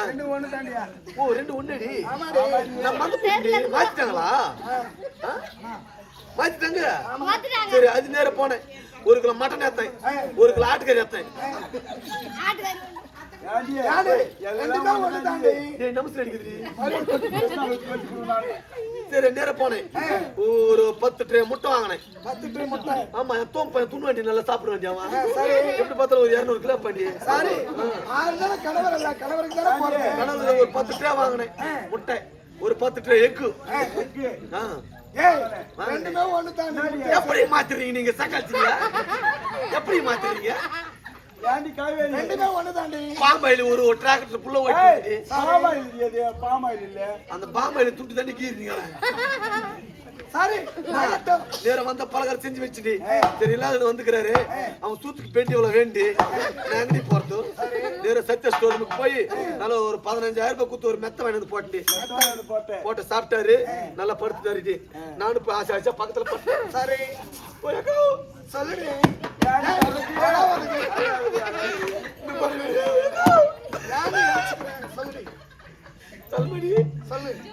ரெண்டு ஒண்ணு தாண்டியா? ஓ ரெண்டு ஒண்ணுடி. நம்ம மாத்திட்டாங்களா? மாத்திட்டாங்க. சரி அது நேரம் போனேன். 1 கிலோ மட்டன் ஏத்தேன், 1 கிலோ ஆட்டுக்கறி ஏத்தேன். சரி நேரம் போனேன். ஒரு 10 ட்ரே முட்டை வாங்கினேன். 10 ட்ரே முட்டை. ஆமா துணு வண்டி நல்லா சாப்பிட வேண்டியவா. எப்படி பார்த்தாலும் ஒரு 200 கிலோ பண்ணி. சரி கணவர் இல்ல கணவருக்கு தானே போறேன். கணவர் ஒரு 10 ட்ரே வாங்கினேன் முட்டை, ஒரு 10 ட்ரே எக்கு. ரெண்டுமே ஒண்ணு தாண்டி. எப்படி மாத்துறீங்க நீங்க? சக்காச்சியா எப்படி மாத்துறீங்க? ரெண்டுமே ஒண்ணு தாண்டி. பாமாயில் ஒரு டிராக்டர் புள்ள ஓட்டி. பாமாயில் இல்ல, அந்த பாமாயில் துண்டு தண்ணி கீறீங்க. சரி நேரம் வந்த பலகாரம் செஞ்சு வச்சுட்டு தெரியல அது வந்துக்கிறாரு. அவன் சூத்துக்கு பெண்டி இவ்வளவு வேண்டி அங்கடி போறது. நேரம் சத்திய ஸ்டோருக்கு போய் நல்லா ஒரு 15,000 ரூபாய் குத்து ஒரு மெத்த வாங்கி போட்டு சாப்பிட்டாரு. நல்லா படுத்துட்டாரு. நானும் போய் ஆசை ஆசா பக்கத்துல பட்டேன். சரி சொல்லுடி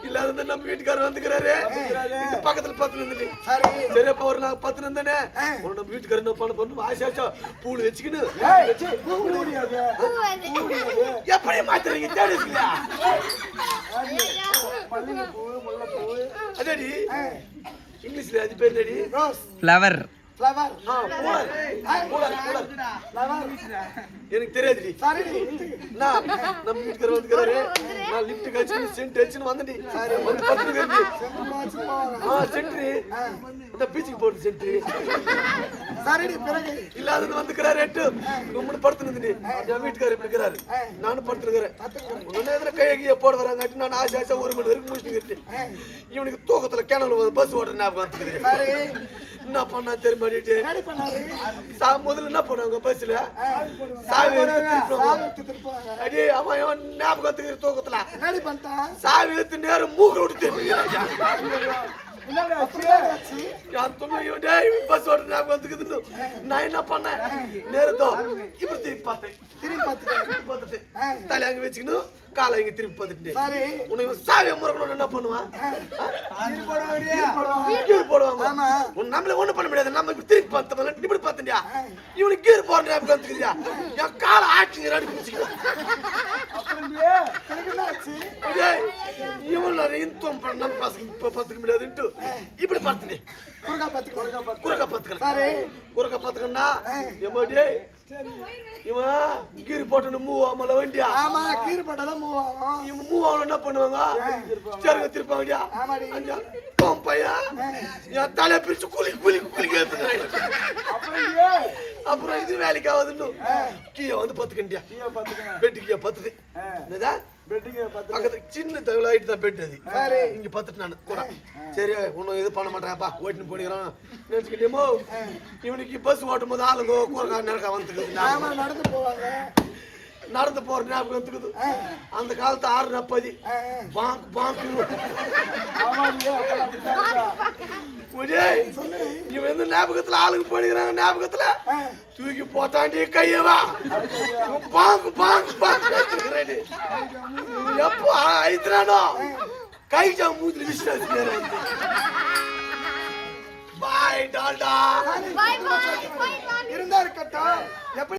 இல்லாத நம்ம வீட்டுக்காரர் வந்துக்கிறாரு. பக்கத்துல 10 இருந்துட்டு சரி அப்ப ஒரு நாள் 10 இருந்தானே நம்ம வீட்டுக்காரர் என்ன பண்ண ஆசா பூல் வச்சுக்கின்னு எப்படி மாத்துறீங்க? தேடியா அதடி இங்கிலீஷ்ல அது பேர் என்னடி? ஃப்ளவர். எனக்கு தெரியாது. நம்ம வீட்டுக்காரர் வந்துக்கிறாரு. நான் லிப்ட் கழிச்சு சென்ட் வச்சுன்னு வந்துட்டு சென்ட்ரி இந்த பீச்சுக்கு போட்டு சென்ட்ரி இல்லாத வந்துக்கிறாரு. 8 படுத்துன்னு என் வீட்டுக்காரர் இப்படி இருக்கிறாரு. நானும் படுத்துருக்கிறேன். கையை போட வராங்க. நான் ஆசை ஆசை 1 மணி வரைக்கும் முடிச்சுட்டு இவனுக்கு தூக்கத்துல கிணறு பஸ் ஓடுற ஞாபகம் வந்துக்கிறேன். என்ன பண்ணா தெரியுமாடிட்டு முதல்ல என்ன பண்ணுவாங்க பஸ்ல சாவி அடி அவன் ஞாபகத்துக்கு தூக்கத்துல சாவி எடுத்து நேரம் மூக்க விட்டு பஸ் ஓடுற ஞாபகம் வந்துக்குது. நான் என்ன பண்ணேன் நேரத்தோ இப்படி திரும்பி பார்த்துட்டு தலை அங்க வச்சுக்கணும், காலை இங்க திரும்பி பார்த்துட்டு உனக்கு சாவியை முறக்கணும் என்ன பண்ணுவான்? போடுவாங்க. நம்மள ஒண்ணும் பண்ண முடியாது. நம்ம இப்படி திரும்பி பார்த்தோம் இப்படி பார்த்தியா இவனுக்கு கீர் போற ஞாபகம் வந்துக்குதியா? என் காலை ஆட்சிங்க ரெடி பிடிச்சிக்கலாம். இவன் இன்கம் பண்ண நம்ம பசங்க இப்ப பார்த்துக்க முடியாதுன்ட்டு இப்படி பார்த்துனே குறுக்கா பார்த்துக்கன்னா எம்மாடி இவன் கீரி போட்டு மூவ் ஆமல வண்டியா? ஆமா கீரி போட்டாதான் மூவ் ஆகும். இவன் மூவ் ஆகல என்ன பண்ணுவாங்க? சருக திருப்பாங்கடியா பையா என் தலையை பிரிச்சு குளிக்க அப்புறம் இது வேலைக்கு ஆகுதுன்னு கீழே வந்து பத்துக்கண்டியா பெட்டு கீழே பத்துது. பக்கத்துல சின்ன தகவல் ஆயிட்டு தான் பெட்டு அது இங்க பத்துட்டு நான் கூட சரி ஒன்னும் இது பண்ண மாட்டேன்ப்பா ஓட்டின்னு போனிக்கிறான் நினைச்சுக்கிட்டேமோ. இவனுக்கு பஸ் ஓட்டும் போது ஆளுங்க கூறக்கா நேரக்கா வந்துக்குது. நடந்து போற ஞாபகம் வந்துக்குது. அந்த காலத்து 6:40 இவன் வந்து ஞாபகத்துல ஆளுங்க போனிக்கிறாங்க. ஞாபகத்துல தூக்கி போட்டாண்டி கையவா எப்போ ஐத்துறானோ கை மூத்துல விசிறாச்சு. பாய் டால்டா இருந்தா இருக்கட்டும்.